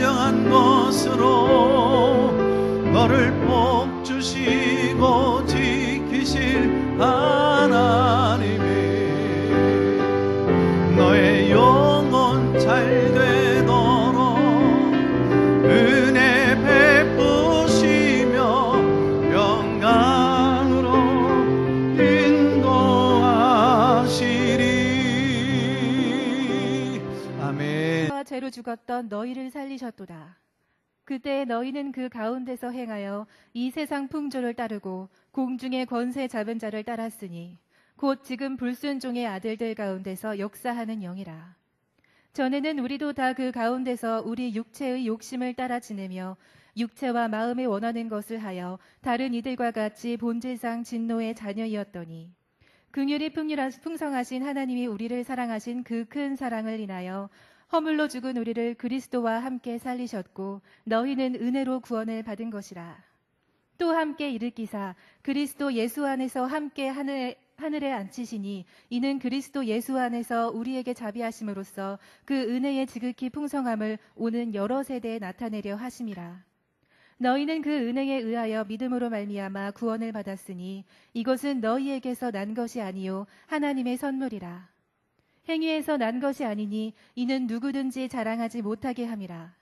선량한 것으로 너를 복 주시고 지키실 하나님이 너의 영혼 잘 되도록 은혜 베푸시며 평강으로 인도하시리. 아멘. 죄로 죽었던 너희를 살리셨도다. 그때 너희는 그 가운데서 행하여 이 세상 풍조를 따르고 공중의 권세 잡은 자를 따랐으니 곧 지금 불순종의 아들들 가운데서 역사하는 영이라. 전에는 우리도 다 그 가운데서 우리 육체의 욕심을 따라 지내며 육체와 마음에 원하는 것을 하여 다른 이들과 같이 본질상 진노의 자녀이었더니 긍휼이 풍성하신 하나님이 우리를 사랑하신 그 큰 사랑을 인하여 허물로 죽은 우리를 그리스도와 함께 살리셨고 너희는 은혜로 구원을 받은 것이라. 또 함께 일으키사 그리스도 예수 안에서 함께 하늘에 앉히시니 이는 그리스도 예수 안에서 우리에게 자비하심으로써 그 은혜의 지극히 풍성함을 오는 여러 세대에 나타내려 하심이라. 너희는 그 은혜에 의하여 믿음으로 말미암아 구원을 받았으니 이것은 너희에게서 난 것이 아니요 하나님의 선물이라. 행위에서 난 것이 아니니 이는 누구든지 자랑하지 못하게 함이라.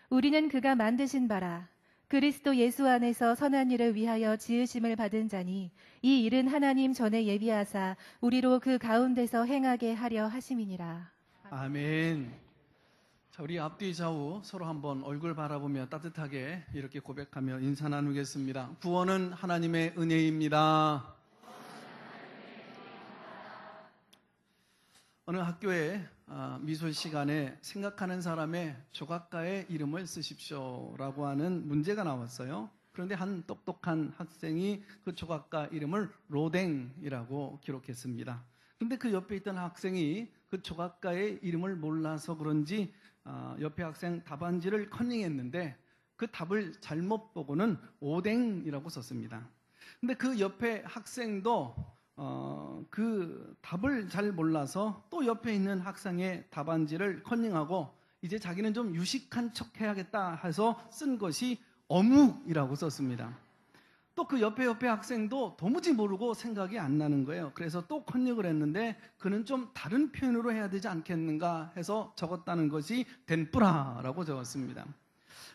우리는 그가 만드신 바라 그리스도 예수 안에서 선한 일을 위하여 지으심을 받은 자니 이 일은 하나님 전에 예비하사 우리로 그 가운데서 행하게 하려 하심이니라. 아멘. 자, 우리 앞뒤 좌우 서로 한번 얼굴 바라보며 따뜻하게 이렇게 고백하며 인사 나누겠습니다. 구원은 하나님의 은혜입니다. 어느 학교에 미술 시간에 생각하는 사람의 조각가의 이름을 쓰십시오라고 하는 문제가 나왔어요. 그런데 한 똑똑한 학생이 그 조각가 이름을 로댕이라고 기록했습니다. 그런데 그 옆에 있던 학생이 그 조각가의 이름을 몰라서 그런지 옆에 학생 답안지를 컨닝했는데 그 답을 잘못 보고는 오댕이라고 썼습니다. 근데 그 옆에 학생도 그 답을 잘 몰라서 또 옆에 있는 학생의 답안지를 컨닝하고 이제 자기는 좀 유식한 척 해야겠다 해서 쓴 것이 어묵이라고 썼습니다. 또 그 옆에 학생도 도무지 모르고 생각이 안 나는 거예요. 그래서 또 컨닝을 했는데 그는 좀 다른 표현으로 해야 되지 않겠는가 해서 적었다는 것이 덴뿌라라고 적었습니다.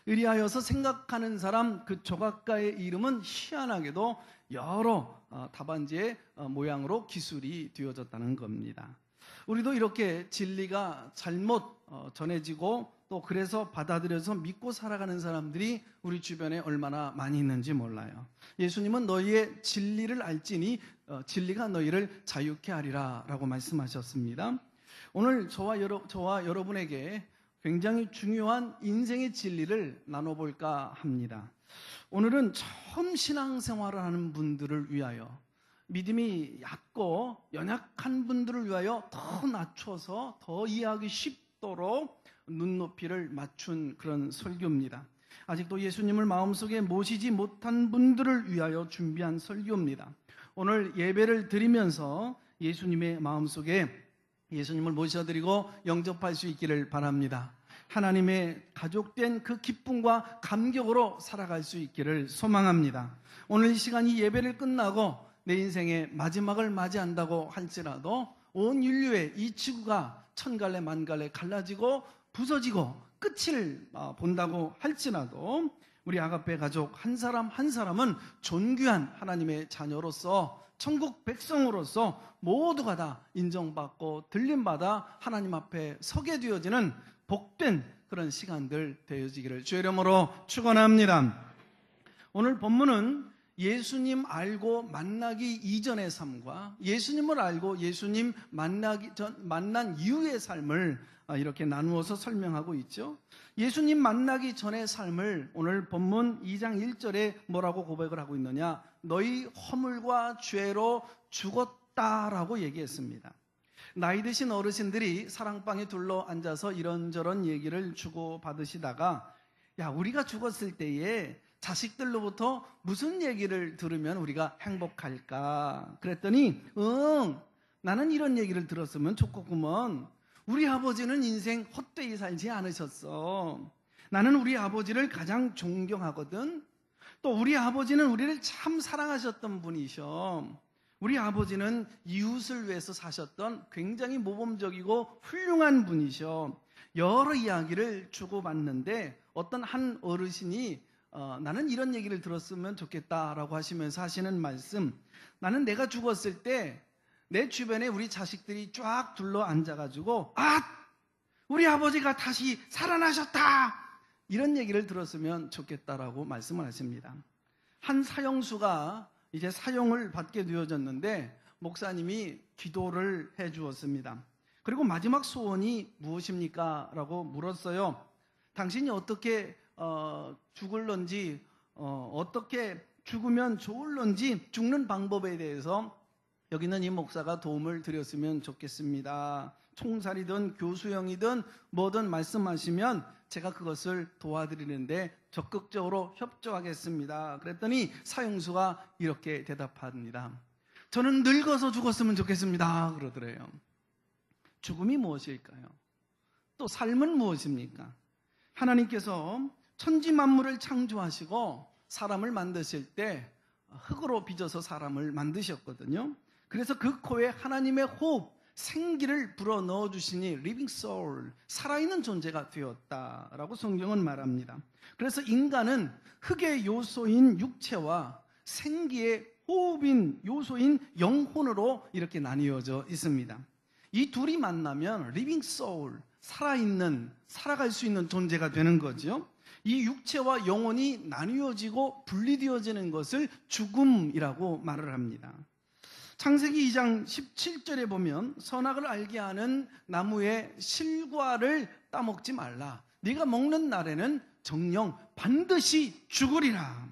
의리하여서 생각하는 사람 그 조각가의 이름은 희한하게도 여러 답안지의 모양으로 기술이 되어졌다는 겁니다. 우리도 이렇게 진리가 잘못 전해지고 또 그래서 받아들여서 믿고 살아가는 사람들이 우리 주변에 얼마나 많이 있는지 몰라요. 예수님은 너희의 진리를 알지니 진리가 너희를 자유케 하리라 라고 말씀하셨습니다. 오늘 저와 여러분에게 굉장히 중요한 인생의 진리를 나눠볼까 합니다. 오늘은 처음 신앙생활을 하는 분들을 위하여, 믿음이 얕고 연약한 분들을 위하여 더 낮춰서 더 이해하기 쉽도록 눈높이를 맞춘 그런 설교입니다. 아직도 예수님을 마음속에 모시지 못한 분들을 위하여 준비한 설교입니다. 오늘 예배를 드리면서 예수님의 마음속에 예수님을 모셔드리고 영접할 수 있기를 바랍니다. 하나님의 가족된 그 기쁨과 감격으로 살아갈 수 있기를 소망합니다. 오늘 이 시간이 예배를 끝나고 내 인생의 마지막을 맞이한다고 할지라도 온 인류의 이 지구가 천갈래 만갈래 갈라지고 부서지고 끝을 본다고 할지라도 우리 아가페 가족 한 사람 한 사람은 존귀한 하나님의 자녀로서 천국 백성으로서 모두가 다 인정받고 들림받아 하나님 앞에 서게 되어지는 복된 그런 시간들 되어지기를 주의 이름으로 축원합니다. 오늘 본문은 예수님 알고 만나기 이전의 삶과 예수님을 알고 예수님 만난 이후의 삶을 이렇게 나누어서 설명하고 있죠. 예수님 만나기 전의 삶을 오늘 본문 2장 1절에 뭐라고 고백을 하고 있느냐? 너희 허물과 죄로 죽었다라고 얘기했습니다. 나이 드신 어르신들이 사랑방에 둘러 앉아서 이런저런 얘기를 주고받으시다가 야, 우리가 죽었을 때에 자식들로부터 무슨 얘기를 들으면 우리가 행복할까? 그랬더니 나는 이런 얘기를 들었으면 좋겠구먼. 우리 아버지는 인생 헛되이 살지 않으셨어. 나는 우리 아버지를 가장 존경하거든. 또 우리 아버지는 우리를 참 사랑하셨던 분이셔. 우리 아버지는 이웃을 위해서 사셨던 굉장히 모범적이고 훌륭한 분이셔. 여러 이야기를 주고받는데 어떤 한 어르신이 나는 이런 얘기를 들었으면 좋겠다라고 하시면서 하시는 말씀, 나는 내가 죽었을 때 내 주변에 우리 자식들이 쫙 둘러 앉아가지고 우리 아버지가 다시 살아나셨다, 이런 얘기를 들었으면 좋겠다라고 말씀을 하십니다. 한 사형수가 이제 사형을 받게 되어졌는데 목사님이 기도를 해 주었습니다. 그리고 마지막 소원이 무엇입니까? 라고 물었어요. 당신이 어떻게 죽을런지, 어떻게 죽으면 좋을런지, 죽는 방법에 대해서 여기 있는 이 목사가 도움을 드렸으면 좋겠습니다. 총살이든 교수형이든 뭐든 말씀하시면 제가 그것을 도와드리는데 적극적으로 협조하겠습니다. 그랬더니 사형수가 이렇게 대답합니다. 저는 늙어서 죽었으면 좋겠습니다. 그러더래요. 죽음이 무엇일까요? 또 삶은 무엇입니까? 하나님께서 천지 만물을 창조하시고 사람을 만드실 때 흙으로 빚어서 사람을 만드셨거든요. 그래서 그 코에 하나님의 호흡, 생기를 불어 넣어주시니 living soul, 살아있는 존재가 되었다라고 성경은 말합니다. 그래서 인간은 흙의 요소인 육체와 생기의 호흡인 요소인 영혼으로 이렇게 나뉘어져 있습니다. 이 둘이 만나면 living soul, 살아있는, 살아갈 수 있는 존재가 되는 거죠. 이 육체와 영혼이 나뉘어지고 분리되어지는 것을 죽음이라고 말을 합니다. 창세기 2장 17절에 보면 선악을 알게 하는 나무의 실과를 따먹지 말라. 네가 먹는 날에는 정녕 반드시 죽으리라.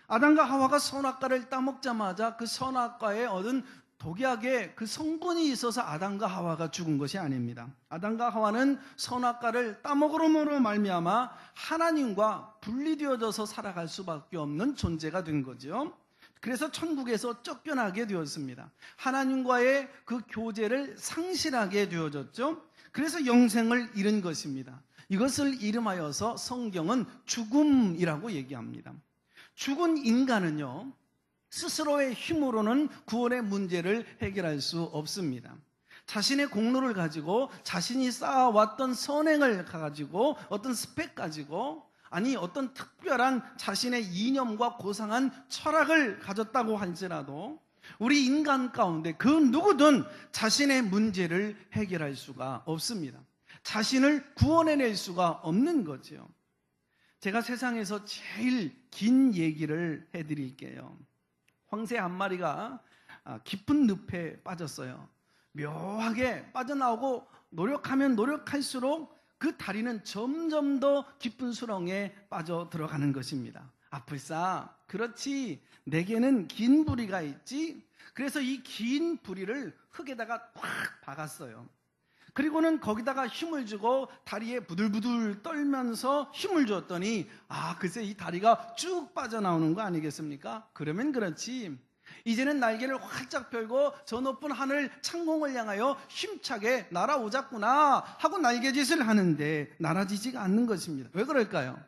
아담과 하와가 선악과를 따먹자마자 그 선악과에 얻은 독약의 그 성분이 있어서 아담과 하와가 죽은 것이 아닙니다. 아담과 하와는 선악과를 따먹음으로 말미암아 하나님과 분리되어져서 살아갈 수밖에 없는 존재가 된 거죠. 그래서 천국에서 쫓겨나게 되었습니다. 하나님과의 그 교제를 상실하게 되어졌죠. 그래서 영생을 잃은 것입니다. 이것을 이름하여서 성경은 죽음이라고 얘기합니다. 죽은 인간은요, 스스로의 힘으로는 구원의 문제를 해결할 수 없습니다. 자신의 공로를 가지고 자신이 쌓아왔던 선행을 가지고 어떤 스펙 가지고, 아니 어떤 특별한 자신의 이념과 고상한 철학을 가졌다고 할지라도 우리 인간 가운데 그 누구든 자신의 문제를 해결할 수가 없습니다. 자신을 구원해낼 수가 없는 거죠. 제가 세상에서 제일 긴 얘기를 해드릴게요. 황새 한 마리가 깊은 늪에 빠졌어요. 묘하게 빠져나오고 노력하면 노력할수록 그 다리는 점점 더 깊은 수렁에 빠져 들어가는 것입니다. 아플싸, 그렇지, 내게는 긴 부리가 있지. 그래서 이 긴 부리를 흙에다가 꽉 박았어요. 그리고는 거기다가 힘을 주고 다리에 부들부들 떨면서 힘을 줬더니 글쎄 이 다리가 쭉 빠져나오는 거 아니겠습니까? 그러면 그렇지, 이제는 날개를 활짝 펴고 저 높은 하늘 창공을 향하여 힘차게 날아오자꾸나 하고 날개짓을 하는데 날아지지가 않는 것입니다. 왜 그럴까요?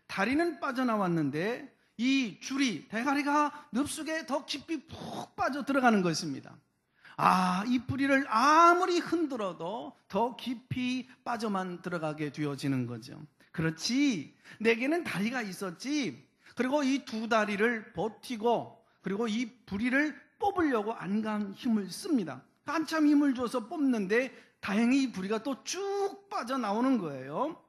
다리는 빠져나왔는데 이 줄이, 대가리가 늪속에 더 깊이 푹 빠져 들어가는 것입니다. 이 뿌리를 아무리 흔들어도 더 깊이 빠져만 들어가게 되어지는 거죠. 그렇지, 내게는 다리가 있었지. 그리고 이 두 다리를 버티고 그리고 이 부리를 뽑으려고 안간 힘을 씁니다. 한참 힘을 줘서 뽑는데 다행히 이 부리가 또 쭉 빠져나오는 거예요.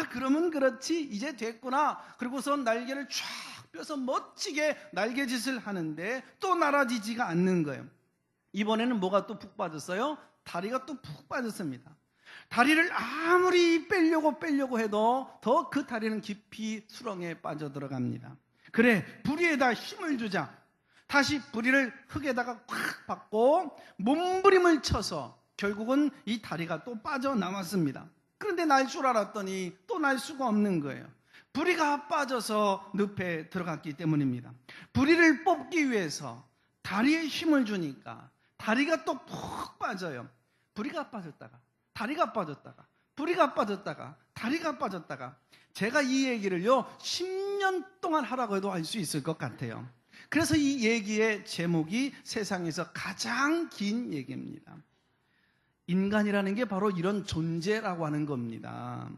그러면 그렇지, 이제 됐구나. 그리고서 날개를 쫙 펴서 멋지게 날개짓을 하는데 또 날아지지가 않는 거예요. 이번에는 뭐가 또 푹 빠졌어요? 다리가 또 푹 빠졌습니다. 다리를 아무리 빼려고 해도 더 그 다리는 깊이 수렁에 빠져 들어갑니다. 그래, 부리에다 힘을 주자. 다시 부리를 흙에다가 꽉 박고 몸부림을 쳐서 결국은 이 다리가 또 빠져나왔습니다. 그런데 날 줄 알았더니 또 날 수가 없는 거예요. 부리가 빠져서 늪에 들어갔기 때문입니다. 부리를 뽑기 위해서 다리에 힘을 주니까 다리가 또 푹 빠져요. 부리가 빠졌다가 다리가 빠졌다가 부리가 빠졌다가 다리가 빠졌다가 제가 이 얘기를요 10년 동안 하라고 해도 할 수 있을 것 같아요. 그래서 이 얘기의 제목이 세상에서 가장 긴 얘기입니다. 인간이라는 게 바로 이런 존재라고 하는 겁니다.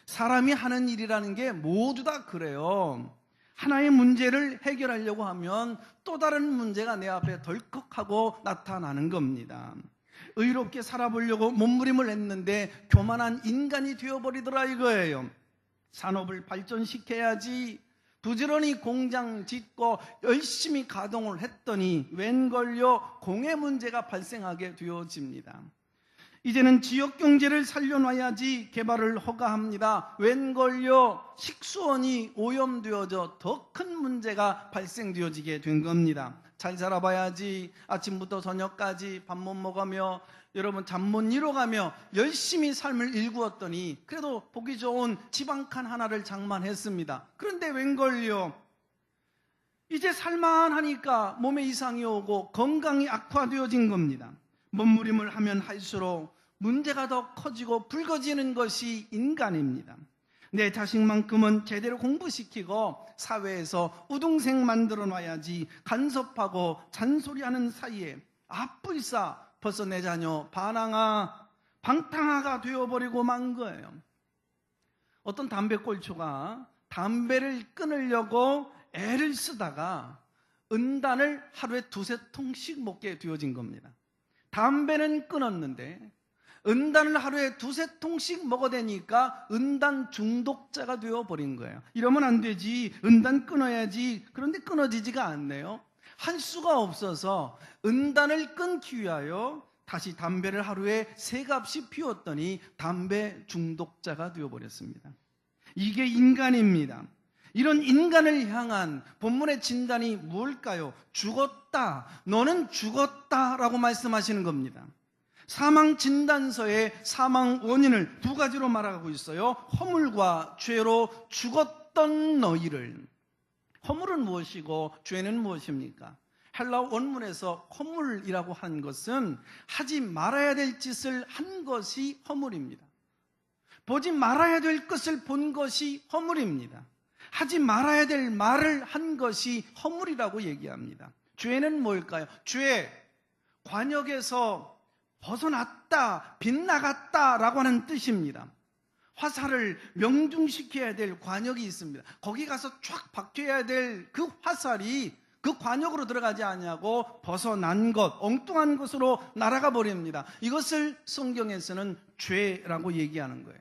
사람이 하는 일이라는 게 모두 다 그래요. 하나의 문제를 해결하려고 하면 또 다른 문제가 내 앞에 덜컥하고 나타나는 겁니다. 의롭게 살아보려고 몸부림을 했는데 교만한 인간이 되어버리더라 이거예요. 산업을 발전시켜야지 부지런히 공장 짓고 열심히 가동을 했더니 웬걸요 공해 문제가 발생하게 되어집니다. 이제는 지역경제를 살려놔야지 개발을 허가합니다. 웬걸요 식수원이 오염되어져 더 큰 문제가 발생되어지게 된 겁니다. 잘 살아봐야지 아침부터 저녁까지 밥 못 먹으며 여러분 잠 못 이뤄가며 열심히 삶을 일구었더니 그래도 보기 좋은 집 한 칸 하나를 장만했습니다. 그런데 웬걸요 이제 살만하니까 몸에 이상이 오고 건강이 악화되어진 겁니다. 몸부림을 하면 할수록 문제가 더 커지고 붉어지는 것이 인간입니다. 내 자식만큼은 제대로 공부시키고 사회에서 우등생 만들어 놔야지 간섭하고 잔소리하는 사이에 아뿔싸 벌써 내 자녀 방탕아가 되어버리고 만 거예요. 어떤 담배꼴초가 담배를 끊으려고 애를 쓰다가 은단을 하루에 2-3통씩 먹게 되어진 겁니다. 담배는 끊었는데 은단을 하루에 2-3통씩 먹어대니까 은단 중독자가 되어버린 거예요. 이러면 안 되지. 은단 끊어야지. 그런데 끊어지지가 않네요. 할 수가 없어서 은단을 끊기 위하여 다시 담배를 하루에 3갑씩 피웠더니 담배 중독자가 되어버렸습니다. 이게 인간입니다. 이런 인간을 향한 본문의 진단이 뭘까요? 죽었다. 너는 죽었다라고 말씀하시는 겁니다. 사망 진단서의 사망 원인을 2가지로 말하고 있어요. 허물과 죄로 죽었던 너희를. 허물은 무엇이고 죄는 무엇입니까? 헬라 원문에서 허물이라고 하는 것은 하지 말아야 될 짓을 한 것이 허물입니다. 보지 말아야 될 것을 본 것이 허물입니다. 하지 말아야 될 말을 한 것이 허물이라고 얘기합니다. 죄는 뭘까요? 죄, 관역에서 벗어났다, 빗나갔다라고 하는 뜻입니다. 화살을 명중시켜야 될 관역이 있습니다. 거기 가서 쫙 박혀야 될 그 화살이 그 관역으로 들어가지 않냐고 벗어난 것, 엉뚱한 것으로 날아가 버립니다. 이것을 성경에서는 죄라고 얘기하는 거예요.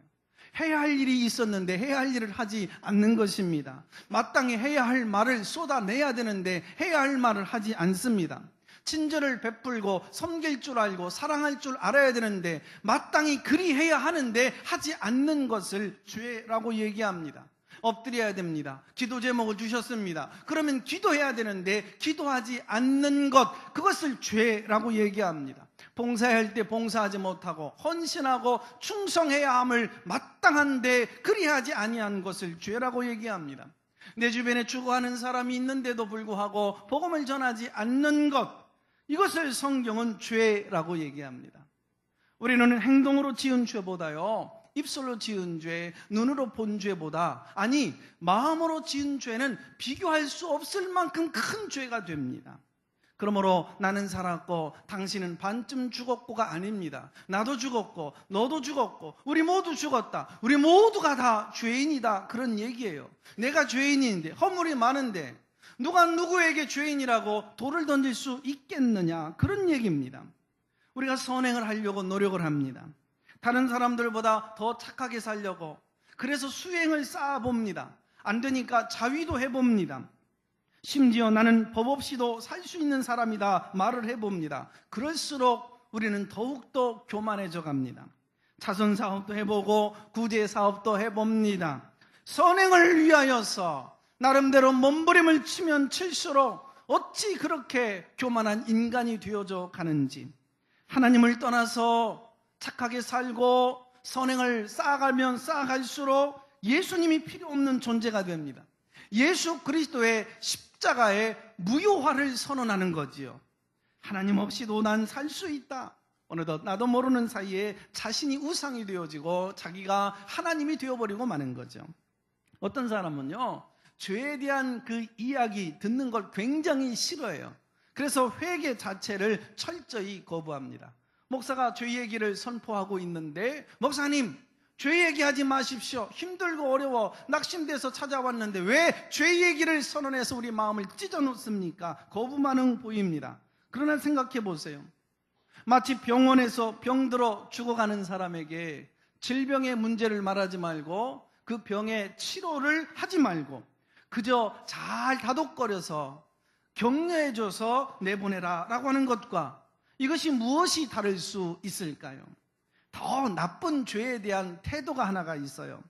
해야 할 일이 있었는데 해야 할 일을 하지 않는 것입니다. 마땅히 해야 할 말을 쏟아내야 되는데 해야 할 말을 하지 않습니다. 친절을 베풀고 섬길 줄 알고 사랑할 줄 알아야 되는데 마땅히 그리 해야 하는데 하지 않는 것을 죄라고 얘기합니다. 엎드려야 됩니다. 기도 제목을 주셨습니다. 그러면 기도해야 되는데 기도하지 않는 것, 그것을 죄라고 얘기합니다. 봉사할 때 봉사하지 못하고 헌신하고 충성해야 함을 마땅한데 그리하지 아니한 것을 죄라고 얘기합니다. 내 주변에 죽어가는 사람이 있는데도 불구하고 복음을 전하지 않는 것, 이것을 성경은 죄라고 얘기합니다. 우리는 행동으로 지은 죄보다요, 입술로 지은 죄, 눈으로 본 죄보다, 아니 마음으로 지은 죄는 비교할 수 없을 만큼 큰 죄가 됩니다. 그러므로 나는 살았고 당신은 반쯤 죽었고가 아닙니다. 나도 죽었고 너도 죽었고 우리 모두 죽었다. 우리 모두가 다 죄인이다. 그런 얘기예요. 내가 죄인인데, 허물이 많은데 누가 누구에게 죄인이라고 돌을 던질 수 있겠느냐, 그런 얘기입니다. 우리가 선행을 하려고 노력을 합니다. 다른 사람들보다 더 착하게 살려고, 그래서 수행을 쌓아봅니다. 안 되니까 자위도 해봅니다. 심지어 나는 법 없이도 살 수 있는 사람이다 말을 해봅니다. 그럴수록 우리는 더욱더 교만해져 갑니다. 자선 사업도 해보고 구제 사업도 해봅니다. 선행을 위하여서 나름대로 몸부림을 치면 칠수록 어찌 그렇게 교만한 인간이 되어져 가는지, 하나님을 떠나서 착하게 살고 선행을 쌓아가면 쌓아갈수록 예수님이 필요 없는 존재가 됩니다. 예수 그리스도의 십자가의 무효화를 선언하는 거지요. 하나님 없이도 난 살 수 있다. 어느덧 나도 모르는 사이에 자신이 우상이 되어지고 자기가 하나님이 되어버리고 마는 거죠. 어떤 사람은요, 죄에 대한 그 이야기 듣는 걸 굉장히 싫어해요. 그래서 회개 자체를 철저히 거부합니다. 목사가 죄 얘기를 선포하고 있는데, 목사님, 죄 얘기하지 마십시오. 힘들고 어려워 낙심돼서 찾아왔는데 왜 죄 얘기를 선언해서 우리 마음을 찢어놓습니까? 거부 반응 보입니다. 그러나 생각해 보세요. 마치 병원에서 병들어 죽어가는 사람에게 질병의 문제를 말하지 말고 그 병의 치료를 하지 말고 그저 잘 다독거려서 격려해줘서 내보내라 라고 하는 것과 이것이 무엇이 다를 수 있을까요? 더 나쁜 죄에 대한 태도가 하나가 있어요.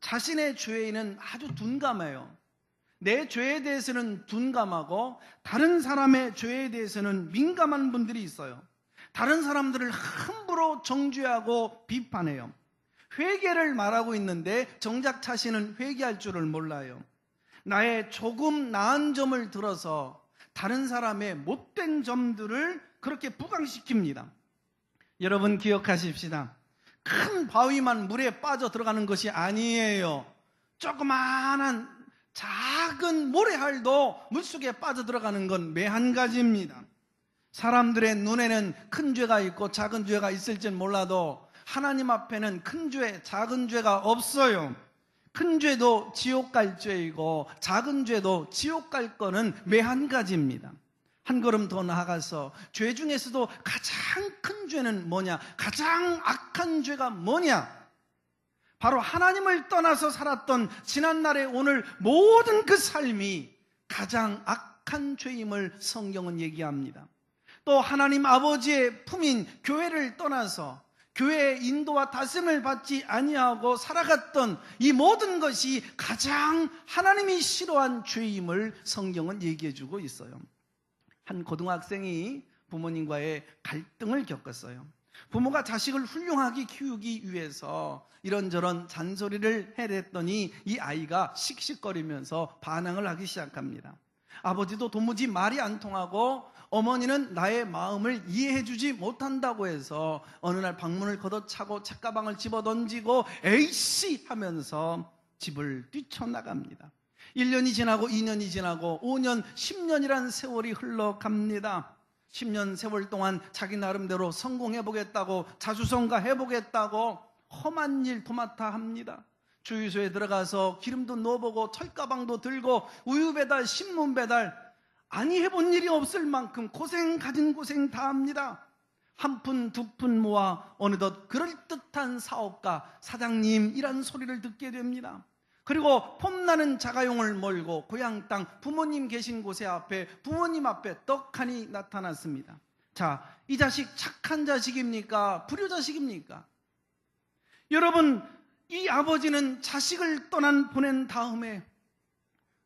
자신의 죄에는 아주 둔감해요. 내 죄에 대해서는 둔감하고 다른 사람의 죄에 대해서는 민감한 분들이 있어요. 다른 사람들을 함부로 정죄하고 비판해요. 회개를 말하고 있는데 정작 자신은 회개할 줄을 몰라요. 나의 조금 나은 점을 들어서 다른 사람의 못된 점들을 그렇게 부각시킵니다. 여러분 기억하십시다. 큰 바위만 물에 빠져 들어가는 것이 아니에요. 조그마한 작은 모래알도 물속에 빠져 들어가는 건 매 한 가지입니다. 사람들의 눈에는 큰 죄가 있고 작은 죄가 있을진 몰라도 하나님 앞에는 큰 죄, 작은 죄가 없어요. 큰 죄도 지옥 갈 죄이고 작은 죄도 지옥 갈 거는 매 한 가지입니다. 한 걸음 더 나아가서 죄 중에서도 가장 큰 죄는 뭐냐? 가장 악한 죄가 뭐냐? 바로 하나님을 떠나서 살았던 지난날의 오늘 모든 그 삶이 가장 악한 죄임을 성경은 얘기합니다. 또 하나님 아버지의 품인 교회를 떠나서 교회의 인도와 다스림을 받지 아니하고 살아갔던 이 모든 것이 가장 하나님이 싫어한 죄임을 성경은 얘기해주고 있어요. 한 고등학생이 부모님과의 갈등을 겪었어요. 부모가 자식을 훌륭하게 키우기 위해서 이런저런 잔소리를 해댔더니 이 아이가 씩씩거리면서 반항을 하기 시작합니다. 아버지도 도무지 말이 안 통하고 어머니는 나의 마음을 이해해주지 못한다고 해서 어느 날 방문을 걷어차고 책가방을 집어던지고 에이씨 하면서 집을 뛰쳐나갑니다. 1년이 지나고 2년이 지나고 5년, 10년이란 세월이 흘러갑니다. 10년 세월 동안 자기 나름대로 성공해보겠다고 자수성가해보겠다고 험한 일 도맡아 합니다. 주유소에 들어가서 기름도 넣어보고 철가방도 들고 우유 배달, 신문 배달 아니 해본 일이 없을 만큼 고생 가진 고생 다 합니다. 한 푼 두 푼 모아 어느덧 그럴듯한 사업가 사장님이란 소리를 듣게 됩니다. 그리고 폼나는 자가용을 몰고 고향 땅 부모님 계신 곳에 앞에 부모님 앞에 떡하니 나타났습니다. 자, 이 자식 착한 자식입니까? 불효자식입니까? 여러분, 이 아버지는 자식을 보낸 다음에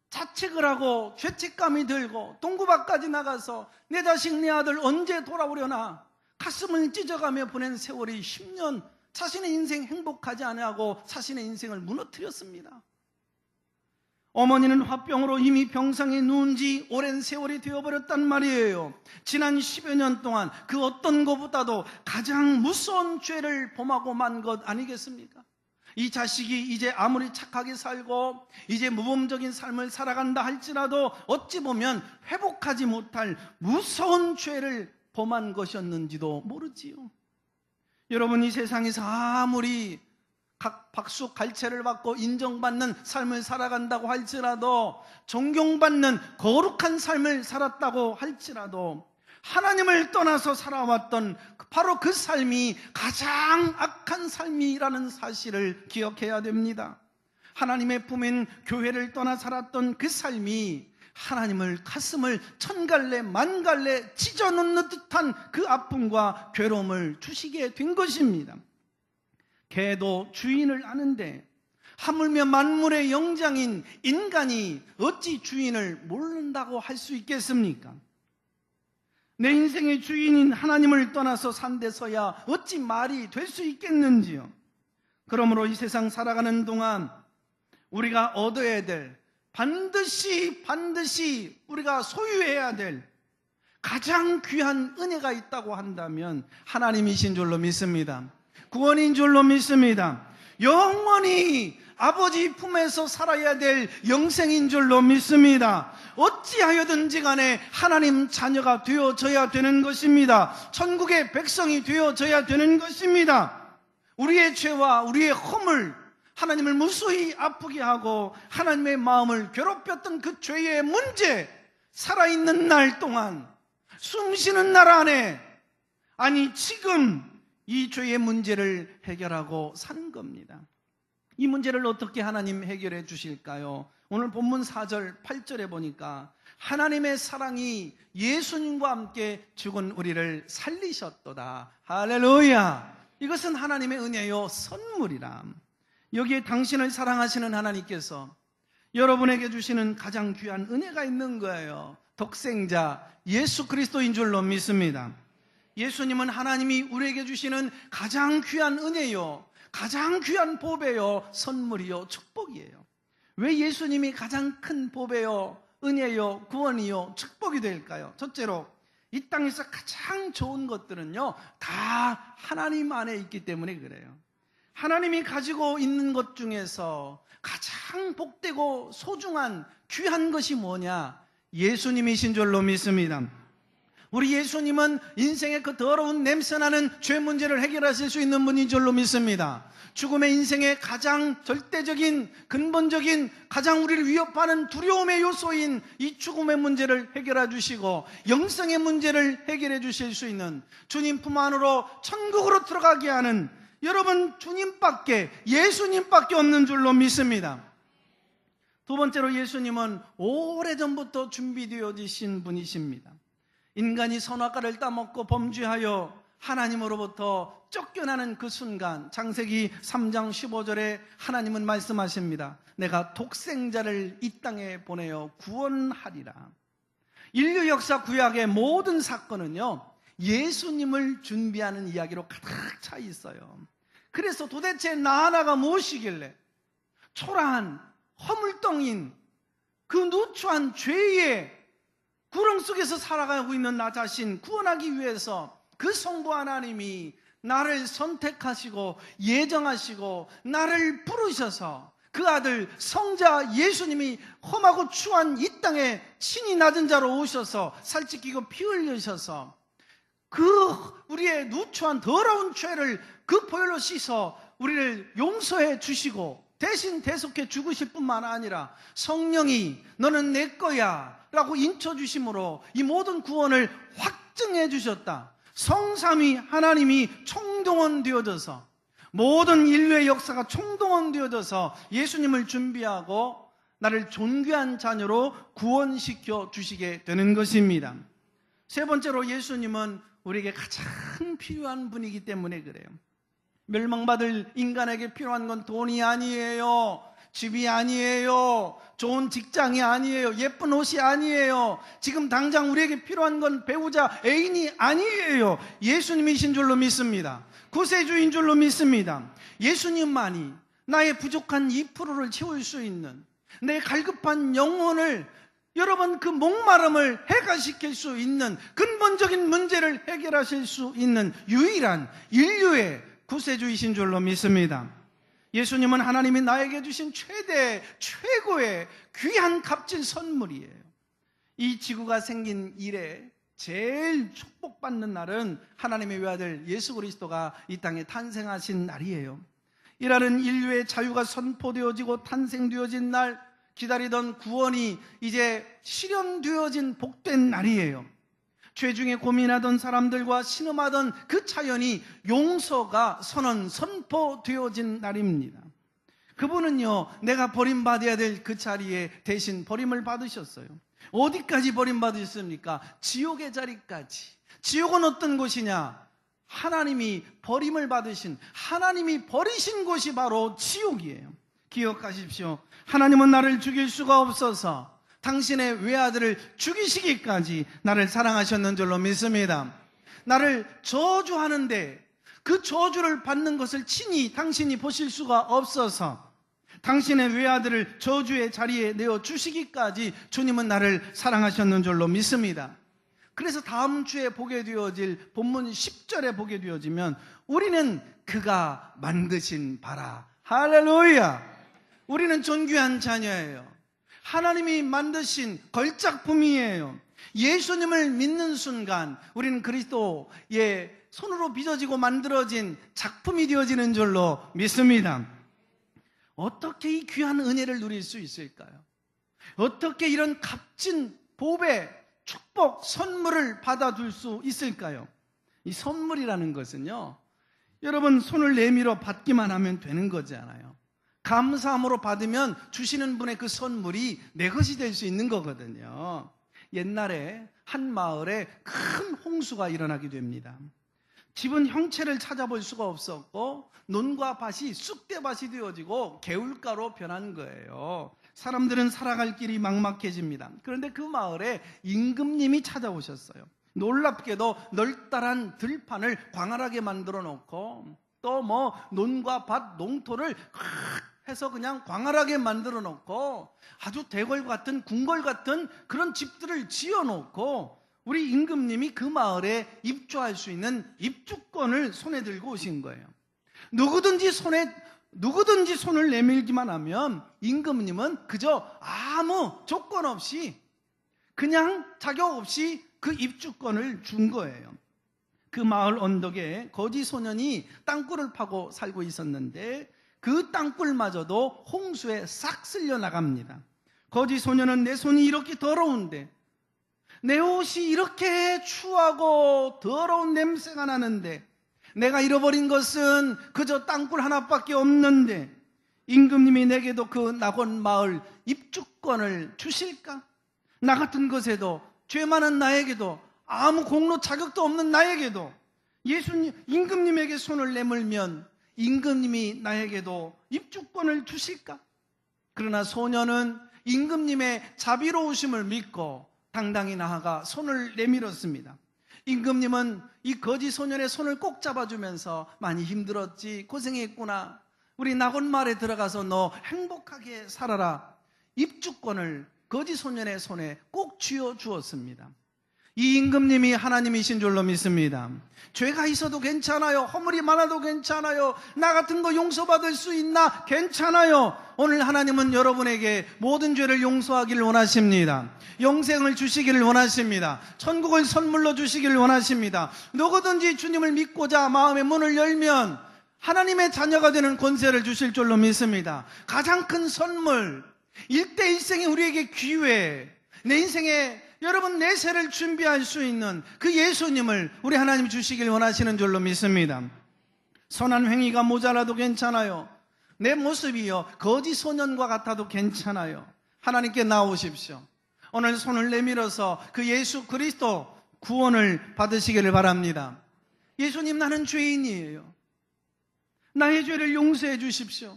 자책을 하고 죄책감이 들고 동구밖까지 나가서 내 자식 내 아들 언제 돌아오려나 가슴을 찢어가며 보낸 세월이 10년, 자신의 인생 행복하지 않아하고 자신의 인생을 무너뜨렸습니다. 어머니는 화병으로 이미 병상에 누운 지 오랜 세월이 되어버렸단 말이에요. 지난 10여 년 동안 그 어떤 것보다도 가장 무서운 죄를 범하고 만 것 아니겠습니까? 이 자식이 이제 아무리 착하게 살고 이제 모범적인 삶을 살아간다 할지라도 어찌 보면 회복하지 못할 무서운 죄를 범한 것이었는지도 모르지요. 여러분, 이 세상에서 아무리 각 박수 갈채를 받고 인정받는 삶을 살아간다고 할지라도 존경받는 거룩한 삶을 살았다고 할지라도 하나님을 떠나서 살아왔던 바로 그 삶이 가장 악한 삶이라는 사실을 기억해야 됩니다. 하나님의 품인 교회를 떠나 살았던 그 삶이 하나님을 가슴을 천갈래 만갈래 찢어놓는 듯한 그 아픔과 괴로움을 주시게 된 것입니다. 개도 주인을 아는데 하물며 만물의 영장인 인간이 어찌 주인을 모른다고 할 수 있겠습니까? 내 인생의 주인인 하나님을 떠나서 산 데서야 어찌 말이 될 수 있겠는지요. 그러므로 이 세상 살아가는 동안 우리가 얻어야 될 반드시 우리가 소유해야 될 가장 귀한 은혜가 있다고 한다면 하나님이신 줄로 믿습니다. 구원인 줄로 믿습니다. 영원히 아버지 품에서 살아야 될 영생인 줄로 믿습니다. 어찌하여든지 간에 하나님 자녀가 되어져야 되는 것입니다. 천국의 백성이 되어져야 되는 것입니다. 우리의 죄와 우리의 허물, 하나님을 무수히 아프게 하고 하나님의 마음을 괴롭혔던 그 죄의 문제, 살아있는 날 동안, 숨쉬는 날 안에, 아니 지금 이 죄의 문제를 해결하고 사는 겁니다. 이 문제를 어떻게 하나님 해결해 주실까요? 오늘 본문 4절, 8절에 보니까 하나님의 사랑이 예수님과 함께 죽은 우리를 살리셨도다. 할렐루야! 이것은 하나님의 은혜요, 선물이라. 여기에 당신을 사랑하시는 하나님께서 여러분에게 주시는 가장 귀한 은혜가 있는 거예요. 독생자 예수 그리스도인 줄로 믿습니다. 예수님은 하나님이 우리에게 주시는 가장 귀한 은혜요, 가장 귀한 보배요, 선물이요, 축복이에요. 왜 예수님이 가장 큰 보배요, 은혜요, 구원이요, 축복이 될까요? 첫째로 이 땅에서 가장 좋은 것들은요, 다 하나님 안에 있기 때문에 그래요. 하나님이 가지고 있는 것 중에서 가장 복되고 소중한 귀한 것이 뭐냐? 예수님이신 줄로 믿습니다. 우리 예수님은 인생의 그 더러운 냄새나는 죄 문제를 해결하실 수 있는 분인 줄로 믿습니다. 죽음의 인생의 가장 절대적인, 근본적인, 가장 우리를 위협하는 두려움의 요소인 이 죽음의 문제를 해결해 주시고 영생의 문제를 해결해 주실 수 있는, 주님 품 안으로 천국으로 들어가게 하는, 여러분 주님밖에, 예수님밖에 없는 줄로 믿습니다. 두 번째로 예수님은 오래전부터 준비되어지신 분이십니다. 인간이 선악과를 따먹고 범죄하여 하나님으로부터 쫓겨나는 그 순간, 창세기 3장 15절에 하나님은 말씀하십니다. 내가 독생자를 이 땅에 보내어 구원하리라. 인류 역사 구약의 모든 사건은요, 예수님을 준비하는 이야기로 가득 차 있어요. 그래서 도대체 나 하나가 무엇이길래 초라한 허물덩인 그 누추한 죄의 구렁 속에서 살아가고 있는 나 자신 구원하기 위해서 그 성부 하나님이 나를 선택하시고 예정하시고 나를 부르셔서 그 아들 성자 예수님이 험하고 추한 이 땅에 신이 낮은 자로 오셔서 살찌끼고 피 흘리셔서 그 우리의 누추한 더러운 죄를 그 보혈로 씻어 우리를 용서해 주시고 대신 대속해 죽으실 뿐만 아니라 성령이 너는 내 거야 라고 인쳐주심으로 이 모든 구원을 확증해 주셨다. 성삼위 하나님이 총동원되어져서 모든 인류의 역사가 총동원되어져서 예수님을 준비하고 나를 존귀한 자녀로 구원시켜 주시게 되는 것입니다. 세 번째로 예수님은 우리에게 가장 필요한 분이기 때문에 그래요. 멸망받을 인간에게 필요한 건 돈이 아니에요. 집이 아니에요. 좋은 직장이 아니에요. 예쁜 옷이 아니에요. 지금 당장 우리에게 필요한 건 배우자, 애인이 아니에요. 예수님이신 줄로 믿습니다. 구세주인 줄로 믿습니다. 예수님만이 나의 부족한 2%를 채울 수 있는, 내 갈급한 영혼을, 여러분 그 목마름을 해결시킬 수 있는, 근본적인 문제를 해결하실 수 있는 유일한 인류의 구세주이신 줄로 믿습니다. 예수님은 하나님이 나에게 주신 최고의 귀한 값진 선물이에요. 이 지구가 생긴 이래 제일 축복받는 날은 하나님의 외아들 예수 그리스도가 이 땅에 탄생하신 날이에요. 이라는 인류의 자유가 선포되어지고 탄생되어진 날, 기다리던 구원이 이제 실현되어진 복된 날이에요. 죄 중에 고민하던 사람들과 신음하던 그 차연이 용서가 선포되어진 날입니다. 그분은요, 내가 버림받아야 될 그 자리에 대신 버림을 받으셨어요. 어디까지 버림받으셨습니까? 지옥의 자리까지. 지옥은 어떤 곳이냐? 하나님이 버림을 받으신, 하나님이 버리신 곳이 바로 지옥이에요. 기억하십시오. 하나님은 나를 죽일 수가 없어서 당신의 외아들을 죽이시기까지 나를 사랑하셨는 줄로 믿습니다. 나를 저주하는데 그 저주를 받는 것을 친히 당신이 보실 수가 없어서 당신의 외아들을 저주의 자리에 내어 주시기까지 주님은 나를 사랑하셨는 줄로 믿습니다. 그래서 다음 주에 보게 되어질 본문 10절에 보게 되어지면 우리는 그가 만드신 바라. 할렐루야. 우리는 존귀한 자녀예요. 하나님이 만드신 걸작품이에요. 예수님을 믿는 순간 우리는 그리스도의 손으로 빚어지고 만들어진 작품이 되어지는 줄로 믿습니다. 어떻게 이 귀한 은혜를 누릴 수 있을까요? 어떻게 이런 값진 복의 축복, 선물을 받아둘 수 있을까요? 이 선물이라는 것은요, 여러분 손을 내밀어 받기만 하면 되는 거잖아요. 감사함으로 받으면 주시는 분의 그 선물이 내 것이 될 수 있는 거거든요. 옛날에 한 마을에 큰 홍수가 일어나게 됩니다. 집은 형체를 찾아볼 수가 없었고 논과 밭이 쑥대밭이 되어지고 개울가로 변한 거예요. 사람들은 살아갈 길이 막막해집니다. 그런데 그 마을에 임금님이 찾아오셨어요. 놀랍게도 널따란 들판을 광활하게 만들어 놓고 또 논과 밭, 농토를 해서 그냥 광활하게 만들어 놓고 아주 대궐 같은 궁궐 같은 그런 집들을 지어 놓고 우리 임금님이 그 마을에 입주할 수 있는 입주권을 손에 들고 오신 거예요. 누구든지 손을 내밀기만 하면 임금님은 그저 아무 조건 없이 그냥 자격 없이 그 입주권을 준 거예요. 그 마을 언덕에 거지 소년이 땅굴을 파고 살고 있었는데 그 땅굴마저도 홍수에 싹 쓸려 나갑니다. 거지 소년은 내 손이 이렇게 더러운데, 내 옷이 이렇게 추하고 더러운 냄새가 나는데, 내가 잃어버린 것은 그저 땅굴 하나밖에 없는데 임금님이 내게도 그 낙원 마을 입주권을 주실까? 나 같은 것에도, 죄 많은 나에게도, 아무 공로 자격도 없는 나에게도 임금님에게 손을 내밀면 임금님이 나에게도 입주권을 주실까? 그러나 소년은 임금님의 자비로우심을 믿고 당당히 나아가 손을 내밀었습니다. 임금님은 이 거지 소년의 손을 꼭 잡아주면서 많이 힘들었지, 고생했구나, 우리 낙원마을에 들어가서 너 행복하게 살아라, 입주권을 거지 소년의 손에 꼭 쥐어 주었습니다. 이 임금님이 하나님이신 줄로 믿습니다. 죄가 있어도 괜찮아요. 허물이 많아도 괜찮아요. 나 같은 거 용서받을 수 있나? 괜찮아요. 오늘 하나님은 여러분에게 모든 죄를 용서하기를 원하십니다. 영생을 주시기를 원하십니다. 천국을 선물로 주시기를 원하십니다. 누구든지 주님을 믿고자 마음의 문을 열면 하나님의 자녀가 되는 권세를 주실 줄로 믿습니다. 가장 큰 선물, 일대일생의 우리에게 기회, 내 인생에 여러분 내세를 준비할 수 있는 그 예수님을 우리 하나님 주시길 원하시는 줄로 믿습니다. 선한 행위가 모자라도 괜찮아요. 내 모습이요 거지 소년과 같아도 괜찮아요. 하나님께 나오십시오. 오늘 손을 내밀어서 그 예수 그리스도 구원을 받으시기를 바랍니다. 예수님, 나는 죄인이에요. 나의 죄를 용서해 주십시오.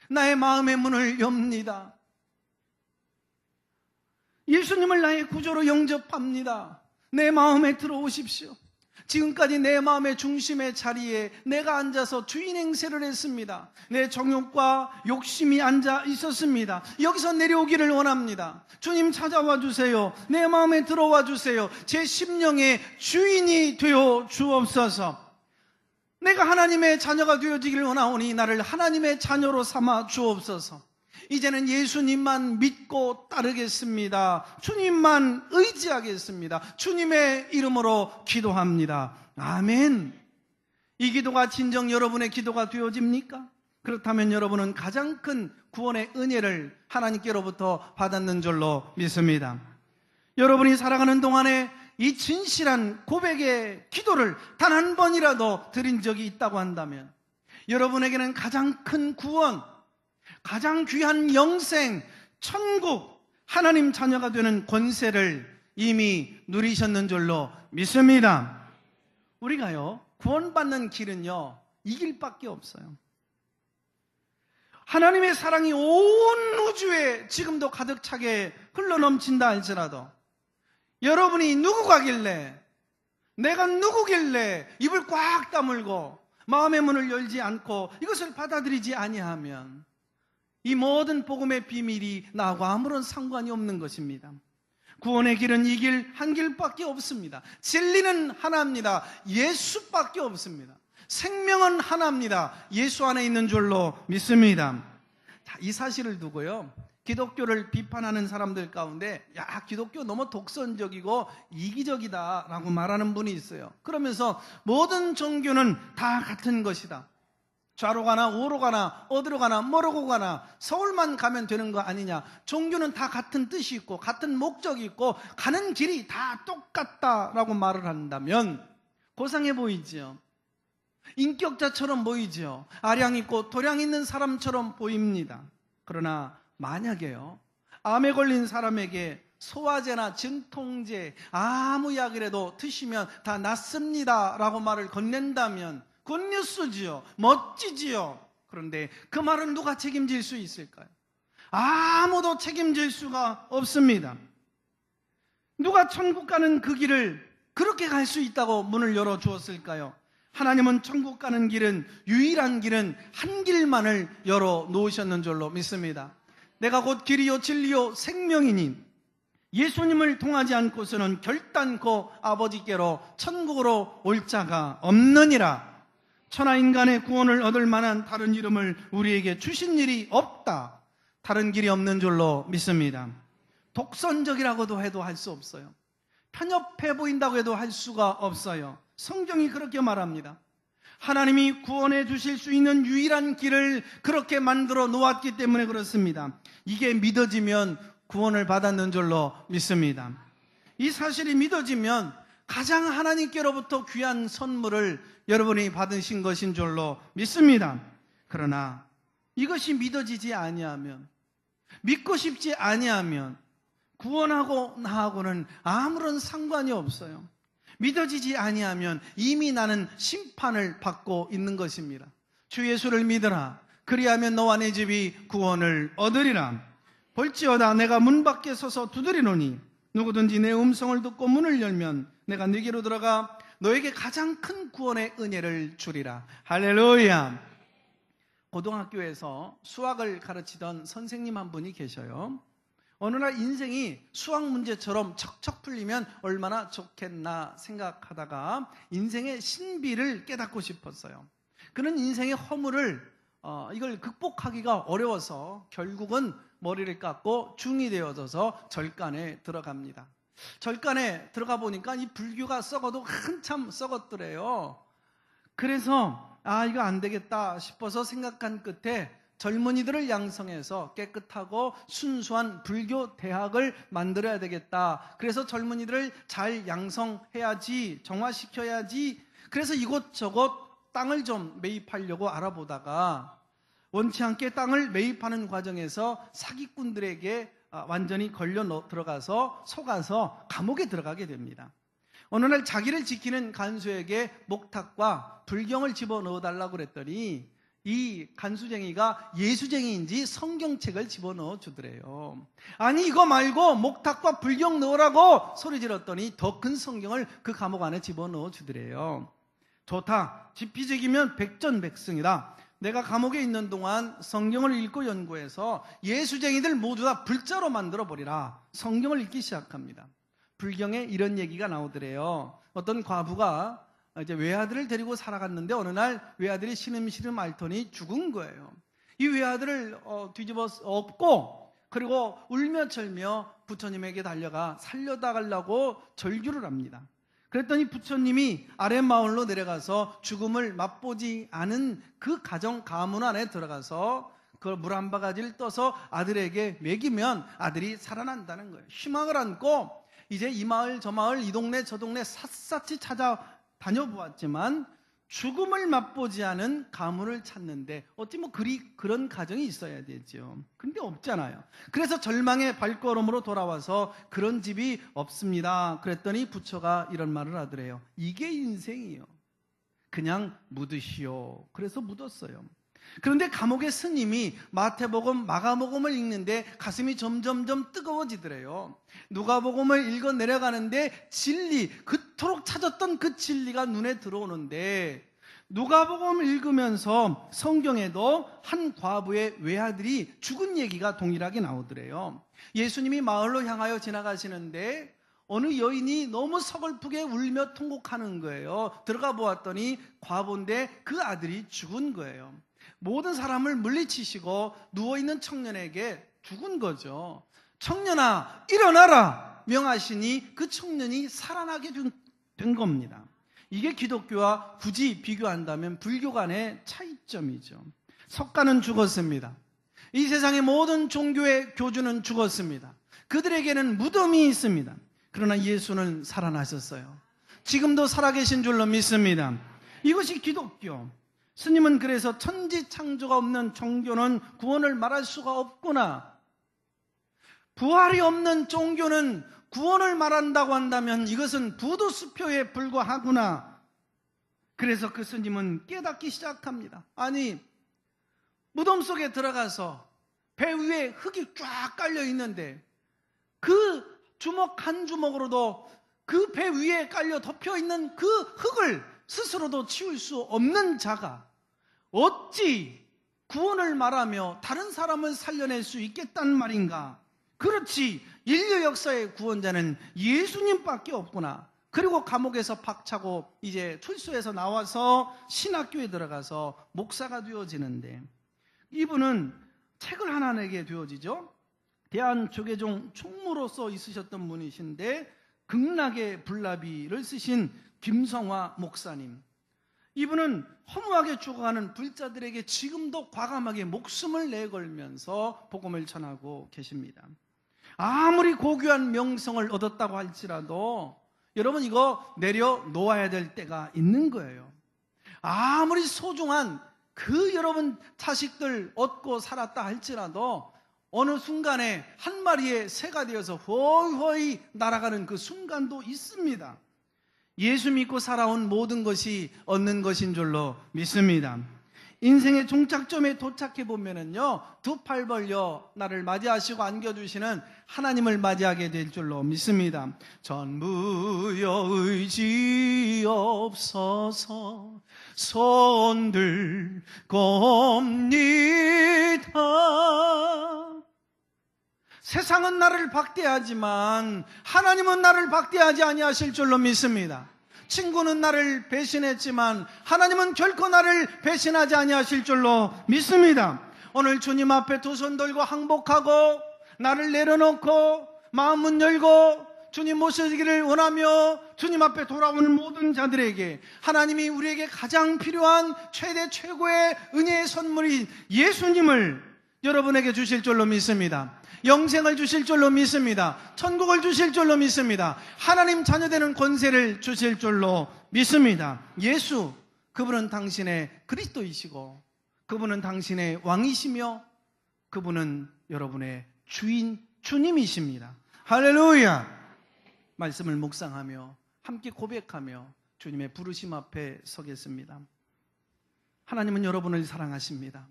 나의 마음의 문을 엽니다. 예수님을 나의 구조로 영접합니다. 내 마음에 들어오십시오. 지금까지 내 마음의 중심의 자리에 내가 앉아서 주인 행세를 했습니다. 내 정욕과 욕심이 앉아 있었습니다. 여기서 내려오기를 원합니다. 주님, 찾아와 주세요. 내 마음에 들어와 주세요. 제 심령의 주인이 되어 주옵소서. 내가 하나님의 자녀가 되어지기를 원하오니 나를 하나님의 자녀로 삼아 주옵소서. 이제는 예수님만 믿고 따르겠습니다. 주님만 의지하겠습니다. 주님의 이름으로 기도합니다. 아멘. 이 기도가 진정 여러분의 기도가 되어집니까? 그렇다면 여러분은 가장 큰 구원의 은혜를 하나님께로부터 받았는 줄로 믿습니다. 여러분이 살아가는 동안에 이 진실한 고백의 기도를 단 한 번이라도 드린 적이 있다고 한다면 여러분에게는 가장 큰 구원, 가장 귀한 영생, 천국, 하나님 자녀가 되는 권세를 이미 누리셨는 줄로 믿습니다. 우리가요, 구원받는 길은요, 이 길밖에 없어요. 하나님의 사랑이 온 우주에 지금도 가득 차게 흘러넘친다 할지라도 여러분이 누구가길래, 내가 누구길래 입을 꽉 다물고 마음의 문을 열지 않고 이것을 받아들이지 아니하면 이 모든 복음의 비밀이 나하고 아무런 상관이 없는 것입니다. 구원의 길은 이 길 한 길밖에 없습니다. 진리는 하나입니다. 예수밖에 없습니다. 생명은 하나입니다. 예수 안에 있는 줄로 믿습니다. 자, 이 사실을 두고요, 기독교를 비판하는 사람들 가운데 기독교 너무 독선적이고 이기적이다라고 말하는 분이 있어요. 그러면서 모든 종교는 다 같은 것이다. 좌로 가나 우로 가나 어디로 가나 뭐로 가나 서울만 가면 되는 거 아니냐. 종교는 다 같은 뜻이 있고 같은 목적이 있고 가는 길이 다 똑같다라고 말을 한다면 고상해 보이지요. 인격자처럼 보이지요. 아량 있고 도량 있는 사람처럼 보입니다. 그러나 만약에요, 암에 걸린 사람에게 소화제나 진통제 아무 약이라도 드시면 다 낫습니다 라고 말을 건넨다면 굿뉴스지요. 멋지지요. 그런데 그 말은 누가 책임질 수 있을까요? 아무도 책임질 수가 없습니다. 누가 천국 가는 그 길을 그렇게 갈 수 있다고 문을 열어주었을까요? 하나님은 천국 가는 길은, 유일한 길은 한 길만을 열어놓으셨는 줄로 믿습니다. 내가 곧 길이요 진리요 생명이니 예수님을 통하지 않고서는 결단코 아버지께로 천국으로 올 자가 없느니라. 천하인간의 구원을 얻을 만한 다른 이름을 우리에게 주신 일이 없다. 다른 길이 없는 줄로 믿습니다. 독선적이라고도 해도 할 수 없어요. 편협해 보인다고 해도 할 수가 없어요. 성경이 그렇게 말합니다. 하나님이 구원해 주실 수 있는 유일한 길을 그렇게 만들어 놓았기 때문에 그렇습니다. 이게 믿어지면 구원을 받았는 줄로 믿습니다. 이 사실이 믿어지면 가장 하나님께로부터 귀한 선물을 여러분이 받으신 것인 줄로 믿습니다. 그러나 이것이 믿어지지 아니하면, 믿고 싶지 아니하면 구원하고 나하고는 아무런 상관이 없어요. 믿어지지 아니하면 이미 나는 심판을 받고 있는 것입니다. 주 예수를 믿으라. 그리하면 너와 내 집이 구원을 얻으리라. 볼지어다 내가 문 밖에 서서 두드리노니 누구든지 내 음성을 듣고 문을 열면 내가 네게로 들어가 너에게 가장 큰 구원의 은혜를 주리라. 할렐루야. 고등학교에서 수학을 가르치던 선생님 한 분이 계셔요. 어느 날 인생이 수학 문제처럼 척척 풀리면 얼마나 좋겠나 생각하다가 인생의 신비를 깨닫고 싶었어요. 그는 인생의 허물을 이걸 극복하기가 어려워서 결국은 머리를 깎고 중이 되어져서 절간에 들어갑니다. 절간에 들어가 보니까 이 불교가 썩어도 한참 썩었더래요. 그래서 이거 안 되겠다 싶어서 생각한 끝에 젊은이들을 양성해서 깨끗하고 순수한 불교 대학을 만들어야 되겠다. 그래서 젊은이들을 잘 양성해야지, 정화시켜야지. 그래서 이곳저곳 땅을 좀 매입하려고 알아보다가 원치 않게 땅을 매입하는 과정에서 사기꾼들에게 완전히 걸려 들어가서 속아서 감옥에 들어가게 됩니다. 어느 날 자기를 지키는 간수에게 목탁과 불경을 집어넣어 달라고 그랬더니 이 간수쟁이가 예수쟁이인지 성경책을 집어넣어 주더래요. 아니 이거 말고 목탁과 불경 넣으라고 소리 질렀더니 더 큰 성경을 그 감옥 안에 집어넣어 주더래요. 좋다. 지피지기면 백전백승이다. 내가 감옥에 있는 동안 성경을 읽고 연구해서 예수쟁이들 모두 다 불자로 만들어버리라. 성경을 읽기 시작합니다. 불경에 이런 얘기가 나오더래요. 어떤 과부가 이제 외아들을 데리고 살아갔는데 어느 날 외아들이 시름시름 앓더니 죽은 거예요. 이 외아들을 뒤집어 엎고 그리고 울며 절며 부처님에게 달려가 살려다가려고 절규를 합니다. 그랬더니 부처님이 아랫마을로 내려가서 죽음을 맛보지 않은 그 가정 가문 안에 들어가서 그걸 물 한 바가지를 떠서 아들에게 먹이면 아들이 살아난다는 거예요. 희망을 안고 이제 이 마을 저 마을 이 동네 저 동네 샅샅이 찾아 다녀보았지만 죽음을 맛보지 않은 가문을 찾는데 어찌 그런 가정이 있어야 되죠. 근데 없잖아요. 그래서 절망의 발걸음으로 돌아와서 그런 집이 없습니다. 그랬더니 부처가 이런 말을 하더래요. 이게 인생이요. 그냥 묻으시오. 그래서 묻었어요. 그런데 감옥의 스님이 마태복음, 마가복음을 읽는데 가슴이 점점점 뜨거워지더래요. 누가복음을 읽어 내려가는데 진리, 그토록 찾았던 그 진리가 눈에 들어오는데 누가복음 읽으면서 성경에도 한 과부의 외아들이 죽은 얘기가 동일하게 나오더래요. 예수님이 마을로 향하여 지나가시는데 어느 여인이 너무 서글프게 울며 통곡하는 거예요. 들어가 보았더니 과부인데 그 아들이 죽은 거예요. 모든 사람을 물리치시고 누워있는 청년에게 죽은 거죠. 청년아 일어나라 명하시니 그 청년이 살아나게 된 겁니다. 이게 기독교와 굳이 비교한다면 불교 간의 차이점이죠. 석가는 죽었습니다. 이 세상의 모든 종교의 교주는 죽었습니다. 그들에게는 무덤이 있습니다. 그러나 예수는 살아나셨어요. 지금도 살아계신 줄로 믿습니다. 이것이 기독교. 스님은 그래서 천지창조가 없는 종교는 구원을 말할 수가 없구나. 부활이 없는 종교는 구원을 말한다고 한다면 이것은 부두수표에 불과하구나. 그래서 그 스님은 깨닫기 시작합니다. 아니, 무덤 속에 들어가서 배 위에 흙이 쫙 깔려 있는데 그 주먹 한 주먹으로도 그 배 위에 깔려 덮여 있는 그 흙을 스스로도 치울 수 없는 자가 어찌 구원을 말하며 다른 사람을 살려낼 수 있겠단 말인가? 그렇지, 인류 역사의 구원자는 예수님밖에 없구나. 그리고 감옥에서 박차고 이제 출소해서 나와서 신학교에 들어가서 목사가 되어지는데, 이분은 책을 하나 내게 되어지죠. 대한조계종 총무로서 있으셨던 분이신데 극락의 불나비를 쓰신 김성화 목사님. 이분은 허무하게 죽어가는 불자들에게 지금도 과감하게 목숨을 내걸면서 복음을 전하고 계십니다. 아무리 고귀한 명성을 얻었다고 할지라도 여러분, 이거 내려놓아야 될 때가 있는 거예요. 아무리 소중한 그 여러분 자식들 얻고 살았다 할지라도 어느 순간에 한 마리의 새가 되어서 허이허이 날아가는 그 순간도 있습니다. 예수 믿고 살아온 모든 것이 얻는 것인 줄로 믿습니다. 인생의 종착점에 도착해 보면은요, 두 팔 벌려 나를 맞이하시고 안겨주시는 하나님을 맞이하게 될 줄로 믿습니다. 전부여 의지 없어서 손 들겁니다. 세상은 나를 박대하지만 하나님은 나를 박대하지 아니하실 줄로 믿습니다. 친구는 나를 배신했지만 하나님은 결코 나를 배신하지 아니하실 줄로 믿습니다. 오늘 주님 앞에 두 손 들고 항복하고 나를 내려놓고 마음문 열고 주님 모시기를 원하며 주님 앞에 돌아오는 모든 자들에게 하나님이 우리에게 가장 필요한 최대 최고의 은혜의 선물인 예수님을 여러분에게 주실 줄로 믿습니다. 영생을 주실 줄로 믿습니다. 천국을 주실 줄로 믿습니다. 하나님 자녀되는 권세를 주실 줄로 믿습니다. 예수, 그분은 당신의 그리스도이시고 그분은 당신의 왕이시며 그분은 여러분의 주인, 주님이십니다. 할렐루야! 말씀을 묵상하며 함께 고백하며 주님의 부르심 앞에 서겠습니다. 하나님은 여러분을 사랑하십니다.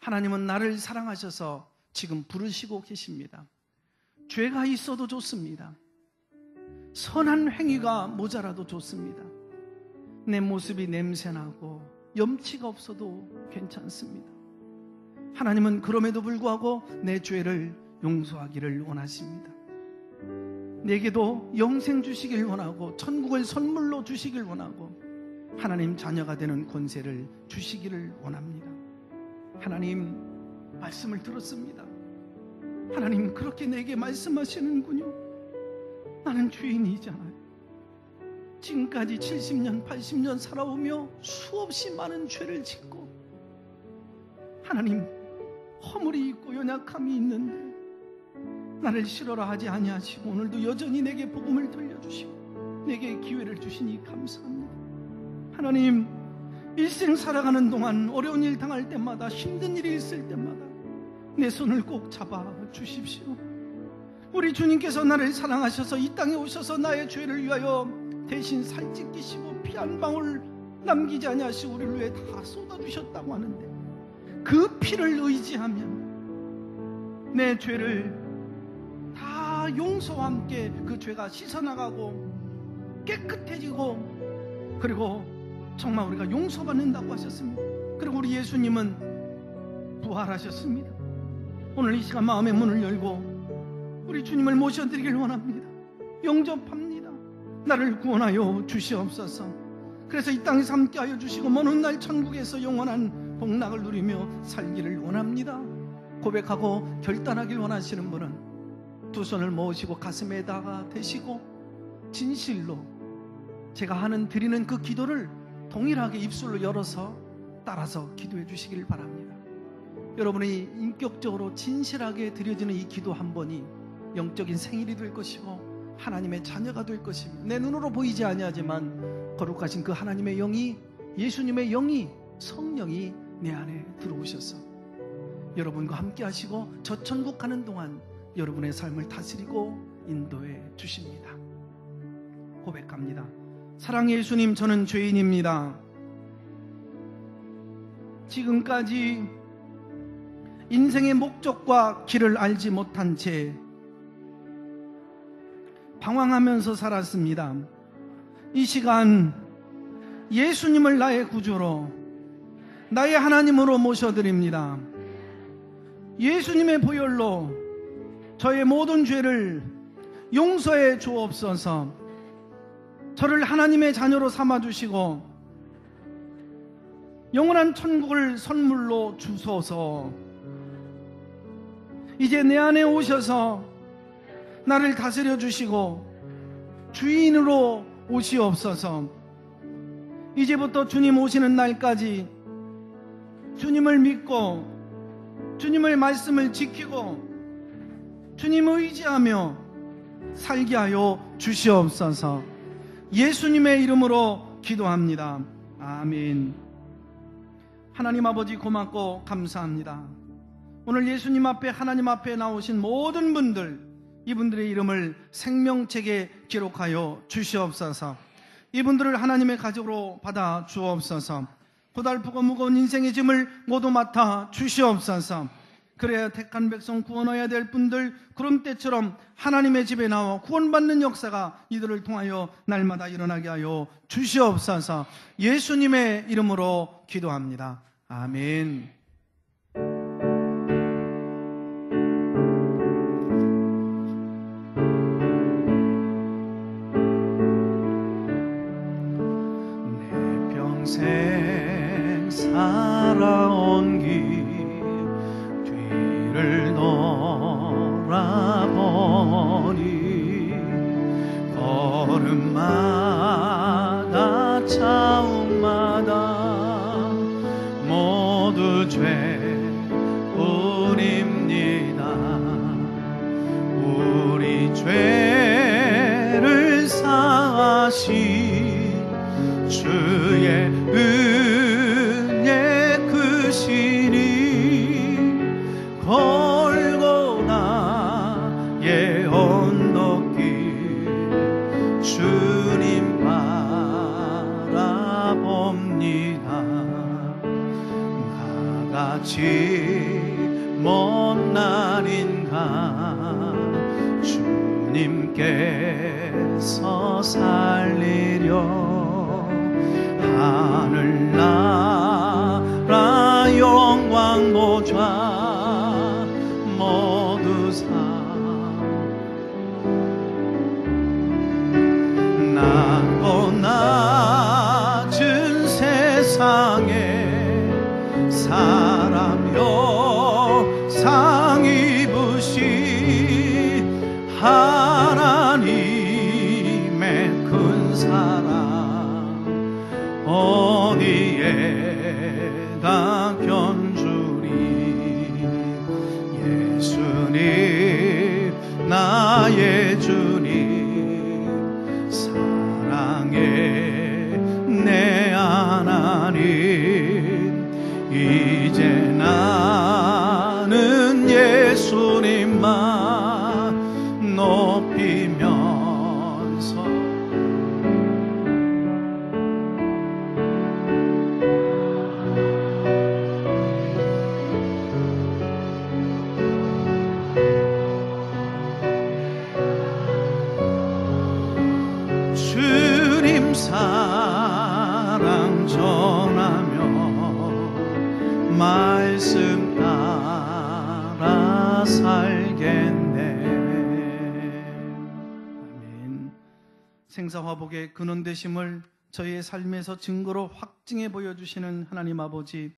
하나님은 나를 사랑하셔서 지금 부르시고 계십니다. 죄가 있어도 좋습니다. 선한 행위가 모자라도 좋습니다. 내 모습이 냄새나고 염치가 없어도 괜찮습니다. 하나님은 그럼에도 불구하고 내 죄를 용서하기를 원하십니다. 내게도 영생 주시길 원하고 천국을 선물로 주시길 원하고 하나님 자녀가 되는 권세를 주시기를 원합니다. 하나님, 말씀을 들었습니다. 하나님, 그렇게 내게 말씀하시는군요. 나는 죄인이잖아요. 지금까지 70년, 80년 살아오며 수없이 많은 죄를 짓고 하나님, 허물이 있고 연약함이 있는데 나를 싫어라 하지 아니하시고 오늘도 여전히 내게 복음을 들려주시고 내게 기회를 주시니 감사합니다. 하나님, 일생 살아가는 동안 어려운 일 당할 때마다 힘든 일이 있을 때마다 내 손을 꼭 잡아 주십시오. 우리 주님께서 나를 사랑하셔서 이 땅에 오셔서 나의 죄를 위하여 대신 살찌끼시고 피 한 방울 남기지 아니하시고 우리를 위해 다 쏟아주셨다고 하는데 그 피를 의지하면 내 죄를 다 용서와 함께 그 죄가 씻어나가고 깨끗해지고 그리고 정말 우리가 용서받는다고 하셨습니다. 그리고 우리 예수님은 부활하셨습니다. 오늘 이 시간 마음의 문을 열고 우리 주님을 모셔드리길 원합니다. 영접합니다. 나를 구원하여 주시옵소서. 그래서 이 땅에서 함께하여 주시고 먼 훗날 천국에서 영원한 복락을 누리며 살기를 원합니다. 고백하고 결단하길 원하시는 분은 두 손을 모으시고 가슴에다가 대시고 진실로 제가 드리는 그 기도를 동일하게 입술로 열어서 따라서 기도해 주시길 바랍니다. 여러분이 인격적으로 진실하게 드려지는 이 기도 한 번이 영적인 생일이 될 것이고 하나님의 자녀가 될 것입니다. 내 눈으로 보이지 아니하지만 거룩하신 그 하나님의 영이, 예수님의 영이, 성령이 내 안에 들어오셔서 여러분과 함께 하시고 저 천국 가는 동안 여러분의 삶을 다스리고 인도해 주십니다. 고백합니다. 사랑의 예수님, 저는 죄인입니다. 지금까지 인생의 목적과 길을 알지 못한 채 방황하면서 살았습니다. 이 시간 예수님을 나의 구주로, 나의 하나님으로 모셔드립니다. 예수님의 보혈로 저의 모든 죄를 용서해 주옵소서. 저를 하나님의 자녀로 삼아주시고 영원한 천국을 선물로 주소서. 이제 내 안에 오셔서 나를 다스려 주시고 주인으로 오시옵소서. 이제부터 주님 오시는 날까지 주님을 믿고 주님의 말씀을 지키고 주님을 의지하며 살게 하여 주시옵소서. 예수님의 이름으로 기도합니다. 아멘. 하나님 아버지, 고맙고 감사합니다. 오늘 예수님 앞에, 하나님 앞에 나오신 모든 분들, 이분들의 이름을 생명책에 기록하여 주시옵소서. 이분들을 하나님의 가족으로 받아 주옵소서. 고달프고 무거운 인생의 짐을 모두 맡아 주시옵소서. 그래야 택한 백성, 구원해야 될 분들 구름대처럼 하나님의 집에 나와 구원받는 역사가 이들을 통하여 날마다 일어나게 하여 주시옵소서. 예수님의 이름으로 기도합니다. 아멘. 내 평생 살아온 길 뒤를 돌아보니 걸음마다 차움마다 모두 죄뿐입니다. 우리 죄를 사하신 주의 은혜 크시니 골고다의 언덕길 주님 바라봅니다. 나같이 먼 날인가 주님께서 살리려 하늘나라 영광 보좌 모두 낮고 낮은 세상에 사람여 상 입으신 하나님의 큰 사랑 어디에다 견주리. 예수님 나의 주님 사랑해 내 하나님. 이제 나는 예수님만 높 말씀 따라 살겠네. 아멘. 생사화복의 근원 되심을 저희의 삶에서 증거로 확증해 보여주시는 하나님 아버지,